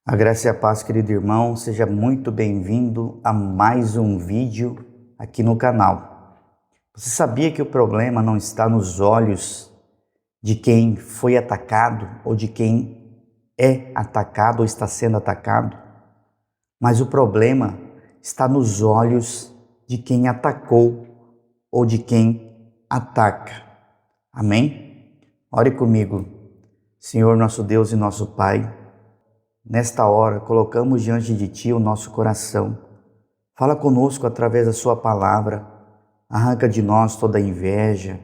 A graça e a paz, querido irmão, seja muito bem-vindo a mais um vídeo aqui no canal. Você sabia que o problema não está nos olhos de quem foi atacado ou de quem é atacado ou está sendo atacado? Mas o problema está nos olhos de quem atacou ou de quem ataca. Amém? Ore comigo. Senhor, nosso Deus e nosso Pai, nesta hora, colocamos diante de Ti o nosso coração. Fala conosco através da Sua palavra. Arranca de nós toda inveja,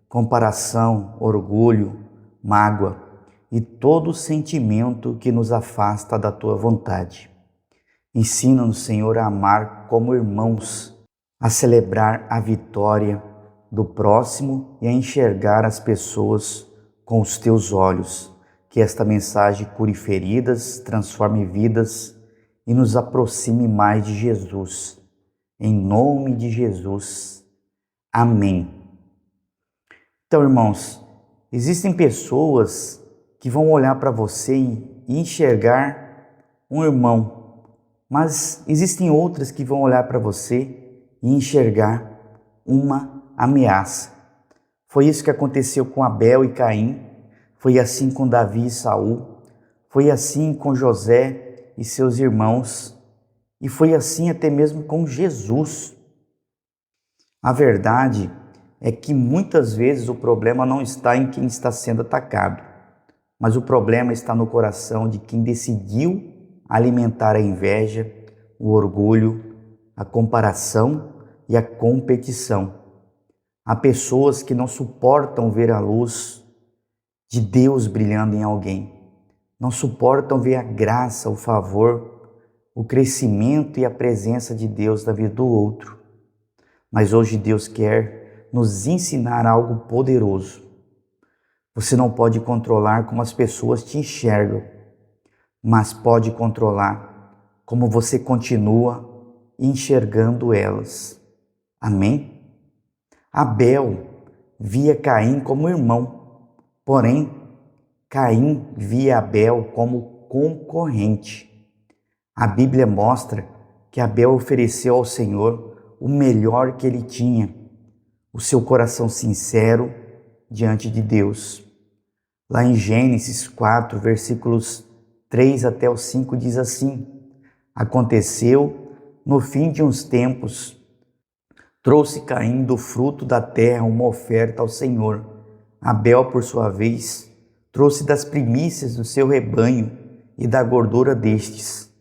comparação, orgulho, mágoa e todo sentimento que nos afasta da Tua vontade. Ensina-nos, Senhor, a amar como irmãos, a celebrar a vitória do próximo e a enxergar as pessoas com os Teus olhos. Que esta mensagem cure feridas, transforme vidas e nos aproxime mais de Jesus. Em nome de Jesus. Amém. Então, irmãos, existem pessoas que vão olhar para você e enxergar um irmão, mas existem outras que vão olhar para você e enxergar uma ameaça. Foi isso que aconteceu com Abel e Caim. Foi assim com Davi e Saul, foi assim com José e seus irmãos, e foi assim até mesmo com Jesus. A verdade é que muitas vezes o problema não está em quem está sendo atacado, mas o problema está no coração de quem decidiu alimentar a inveja, o orgulho, a comparação e a competição. Há pessoas que não suportam ver a luz de Deus brilhando em alguém. Não suportam ver a graça, o favor, o crescimento e a presença de Deus na vida do outro. Mas hoje Deus quer nos ensinar algo poderoso. Você não pode controlar como as pessoas te enxergam, mas pode controlar como você continua enxergando elas. Amém? Abel via Caim como irmão. Porém, Caim via Abel como concorrente. A Bíblia mostra que Abel ofereceu ao Senhor o melhor que ele tinha, o seu coração sincero diante de Deus. Lá em Gênesis 4, versículos 3 até o 5 diz assim: Aconteceu no fim de uns tempos, trouxe Caim do fruto da terra uma oferta ao Senhor. Abel, por sua vez, trouxe das primícias do seu rebanho e da gordura destes.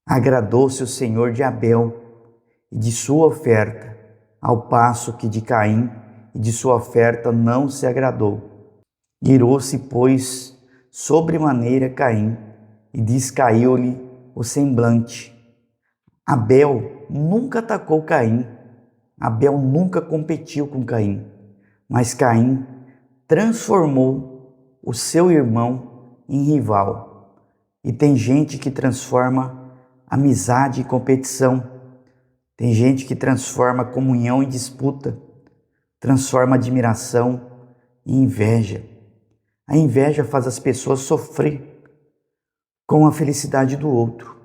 Agradou-se o Senhor de Abel e de sua oferta, ao passo que de Caim e de sua oferta não se agradou. Irou-se, pois, sobremaneira Caim, e descaiu-lhe o semblante. Abel nunca atacou Caim, Abel nunca competiu com Caim, mas Caim transformou o seu irmão em rival. E tem gente que transforma amizade em competição. Tem gente que transforma comunhão em disputa. Transforma admiração em inveja. A inveja faz as pessoas sofrer com a felicidade do outro.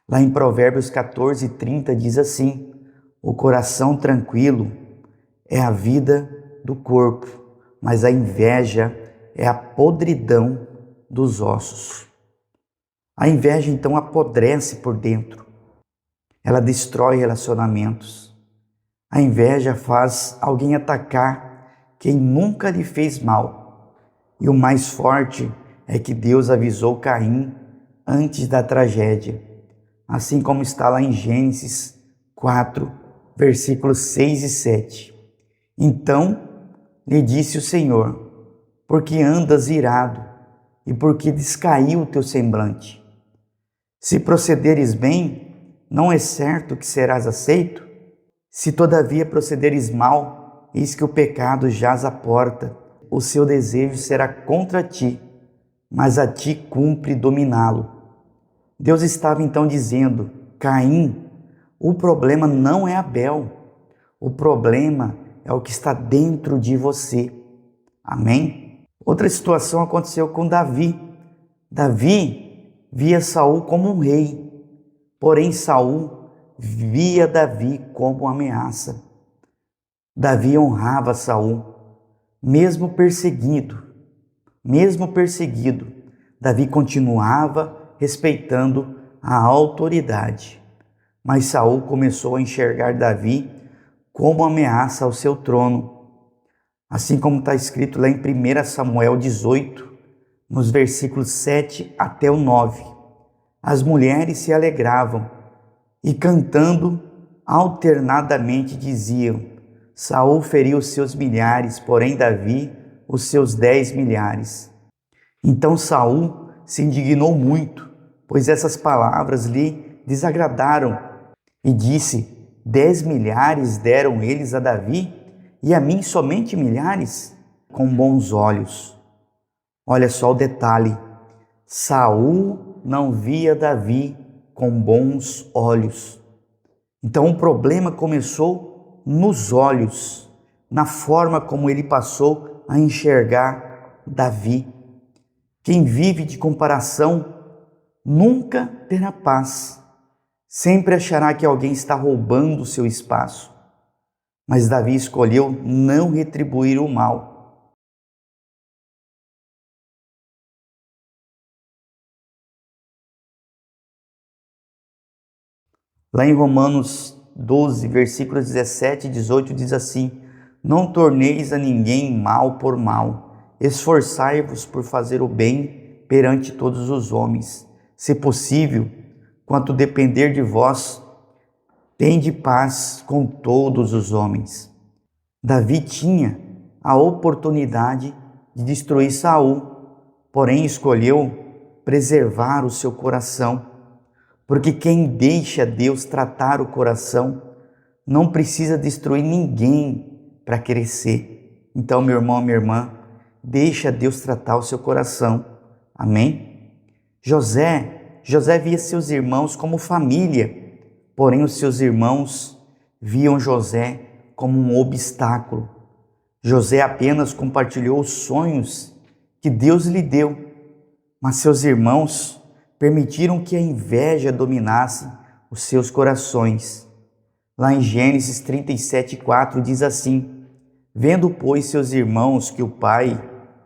Lá em Provérbios 14:30 diz assim: O coração tranquilo é a vida do corpo, mas a inveja é a podridão dos ossos. A inveja então apodrece por dentro. Ela destrói relacionamentos. A inveja faz alguém atacar quem nunca lhe fez mal. E o mais forte é que Deus avisou Caim antes da tragédia, assim como está lá em Gênesis 4, versículos 6 e 7. Então lhe disse o Senhor: Por que andas irado e por que descaiu o teu semblante? Se procederes bem, não é certo que serás aceito? Se todavia procederes mal, eis que o pecado jaz à porta, o seu desejo será contra ti, mas a ti cumpre dominá-lo. Deus estava então dizendo: Caim, o problema não é Abel, o problema é o que está dentro de você. Amém? Outra situação aconteceu com Davi. Davi via Saul como um rei, porém Saul via Davi como uma ameaça. Davi honrava Saul, mesmo perseguido, Davi continuava respeitando a autoridade. Mas Saul começou a enxergar Davi como ameaça ao seu trono. Assim como está escrito lá em 1 Samuel 18, nos versículos 7 até o 9. As mulheres se alegravam e cantando alternadamente diziam: Saul feriu os seus milhares, porém Davi os seus 10 milhares. Então Saul se indignou muito, pois essas palavras lhe desagradaram, e disse: 10 milhares deram eles a Davi, e a mim somente milhares? Com bons olhos. Olha só o detalhe: Saul não via Davi com bons olhos. Então o problema começou nos olhos, na forma como ele passou a enxergar Davi. Quem vive de comparação nunca terá paz. Sempre achará que alguém está roubando o seu espaço. Mas Davi escolheu não retribuir o mal. Lá em Romanos 12, versículos 17 e 18 diz assim: Não torneis a ninguém mal por mal, esforçai-vos por fazer o bem perante todos os homens. Se possível, quanto depender de vós, tende paz com todos os homens. Davi tinha a oportunidade de destruir Saul, porém escolheu preservar o seu coração. Porque quem deixa Deus tratar o coração não precisa destruir ninguém para crescer. Então, meu irmão, minha irmã, deixa Deus tratar o seu coração. Amém? José via seus irmãos como família, porém os seus irmãos viam José como um obstáculo. José apenas compartilhou os sonhos que Deus lhe deu, mas seus irmãos permitiram que a inveja dominasse os seus corações. Lá em Gênesis 37:4 diz assim: Vendo, pois, seus irmãos que o pai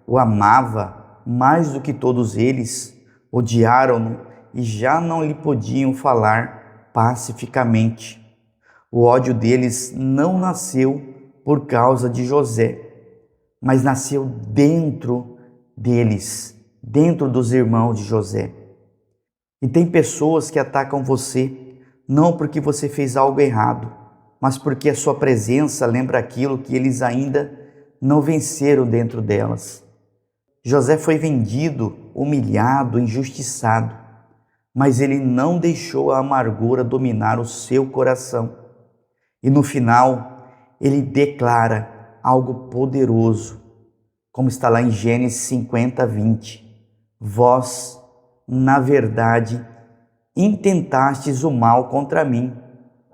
o amava mais do que todos eles, odiaram-no e já não lhe podiam falar pacificamente. O ódio deles não nasceu por causa de José, mas nasceu dentro deles, dentro dos irmãos de José. E tem pessoas que atacam você, não porque você fez algo errado, mas porque a sua presença lembra aquilo que eles ainda não venceram dentro delas. José foi vendido, humilhado, injustiçado, mas ele não deixou a amargura dominar o seu coração. E no final, ele declara algo poderoso, como está lá em Gênesis 50:20. Vós, na verdade, intentastes o mal contra mim,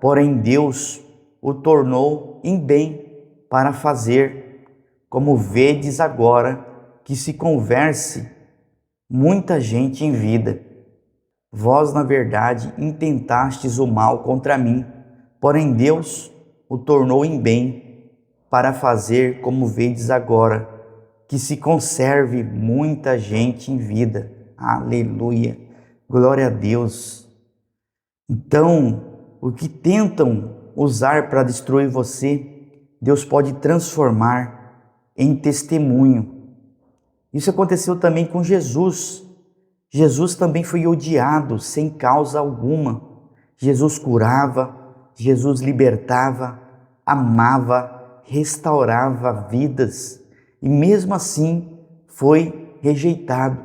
porém Deus o tornou em bem para fazer, como vedes agora, que se converse muita gente em vida. Vós, na verdade, intentastes o mal contra mim, porém Deus o tornou em bem para fazer, como vedes agora, que se conserve muita gente em vida. Aleluia, glória a Deus. Então, o que tentam usar para destruir você, Deus pode transformar em testemunho. Isso aconteceu também com Jesus. Jesus também foi odiado sem causa alguma. Jesus curava, Jesus libertava, amava, restaurava vidas e mesmo assim foi rejeitado.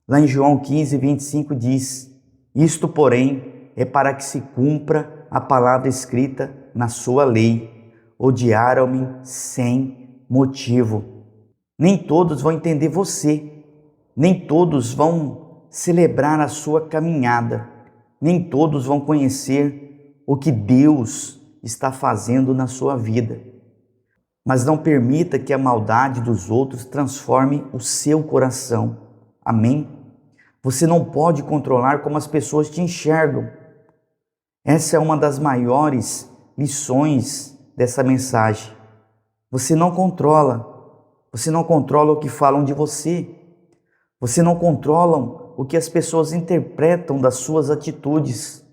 Lá em João 15:25 diz: Isto, porém, é para que se cumpra a palavra escrita na sua lei. Odiaram-me sem motivo. Nem todos vão entender você, nem todos vão celebrar a sua caminhada, nem todos vão conhecer o que Deus está fazendo na sua vida. Mas não permita que a maldade dos outros transforme o seu coração. Amém? Você não pode controlar como as pessoas te enxergam. Essa é uma das maiores lições dessa mensagem. Você não controla o que falam de você. Você não controla o que as pessoas interpretam das suas atitudes.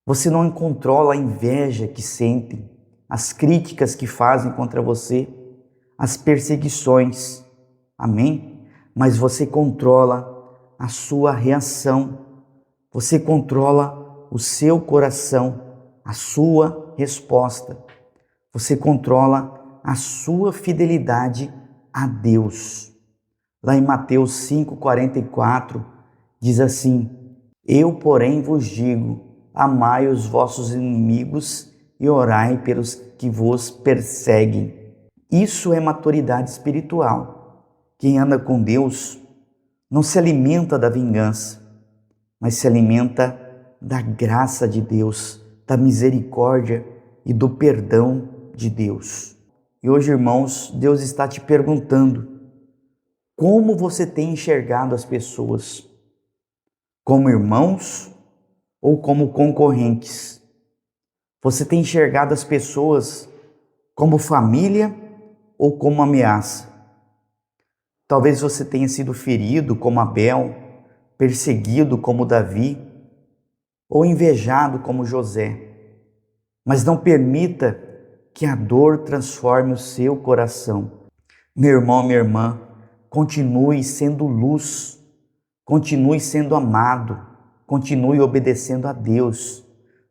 Você não controla a inveja que sentem, as críticas que fazem contra você, as perseguições. Amém? Mas você controla a sua reação. Você controla o seu coração, a sua resposta. Você controla a sua fidelidade a Deus. Lá em Mateus 5,44 diz assim: Eu, porém, vos digo, amai os vossos inimigos e orai pelos que vos perseguem. Isso é maturidade espiritual. Quem anda com Deus não se alimenta da vingança, mas se alimenta da graça de Deus, da misericórdia e do perdão de Deus. E hoje, irmãos, Deus está te perguntando: como você tem enxergado as pessoas? Como irmãos ou como concorrentes? Você tem enxergado as pessoas como família ou como ameaça? Talvez você tenha sido ferido como Abel, perseguido como Davi, ou invejado como José. Mas não permita que a dor transforme o seu coração. Meu irmão, minha irmã, continue sendo luz, continue sendo amado, continue obedecendo a Deus,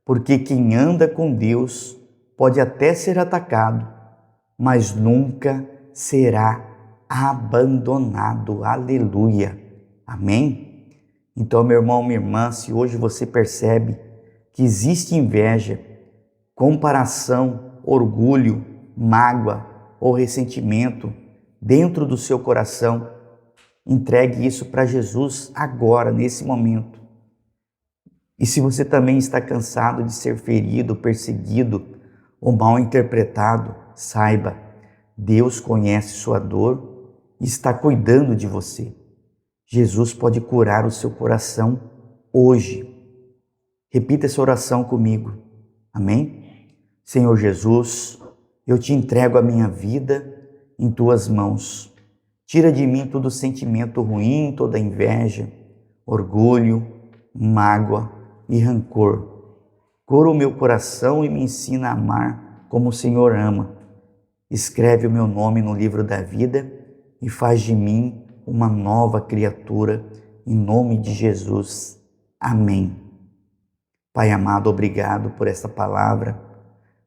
porque quem anda com Deus pode até ser atacado, mas nunca será abandonado. Aleluia. Amém? Então, meu irmão, minha irmã, se hoje você percebe que existe inveja, comparação, orgulho, mágoa ou ressentimento dentro do seu coração, entregue isso para Jesus agora, nesse momento. E se você também está cansado de ser ferido, perseguido ou mal interpretado, saiba, Deus conhece sua dor e está cuidando de você. Jesus pode curar o seu coração hoje. Repita essa oração comigo. Amém? Senhor Jesus, eu te entrego a minha vida em tuas mãos. Tira de mim todo sentimento ruim, toda inveja, orgulho, mágoa e rancor. Cura o meu coração e me ensina a amar como o Senhor ama. Escreve o meu nome no livro da vida e faz de mim uma nova criatura, em nome de Jesus. Amém. Pai amado, obrigado por esta palavra.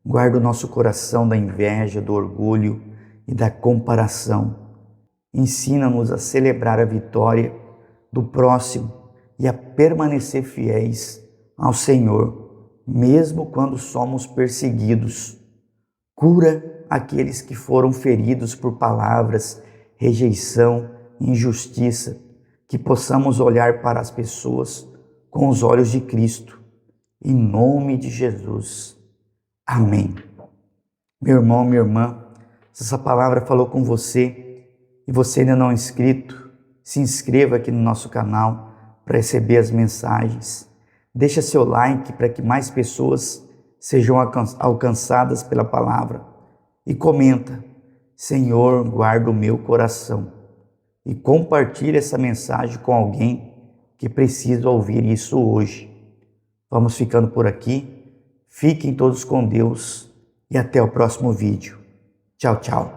Guarda o nosso coração da inveja, do orgulho e da comparação. Ensina-nos a celebrar a vitória do próximo e a permanecer fiéis ao Senhor, mesmo quando somos perseguidos. Cura aqueles que foram feridos por palavras, rejeição, injustiça, que possamos olhar para as pessoas com os olhos de Cristo. Em nome de Jesus. Amém. Meu irmão, minha irmã, se essa palavra falou com você e você ainda não é inscrito, se inscreva aqui no nosso canal para receber as mensagens. Deixa seu like para que mais pessoas sejam alcançadas pela palavra. E comenta: Senhor, guarda o meu coração. E compartilhe essa mensagem com alguém que precisa ouvir isso hoje. Vamos ficando por aqui. Fiquem todos com Deus e até o próximo vídeo. Tchau, tchau.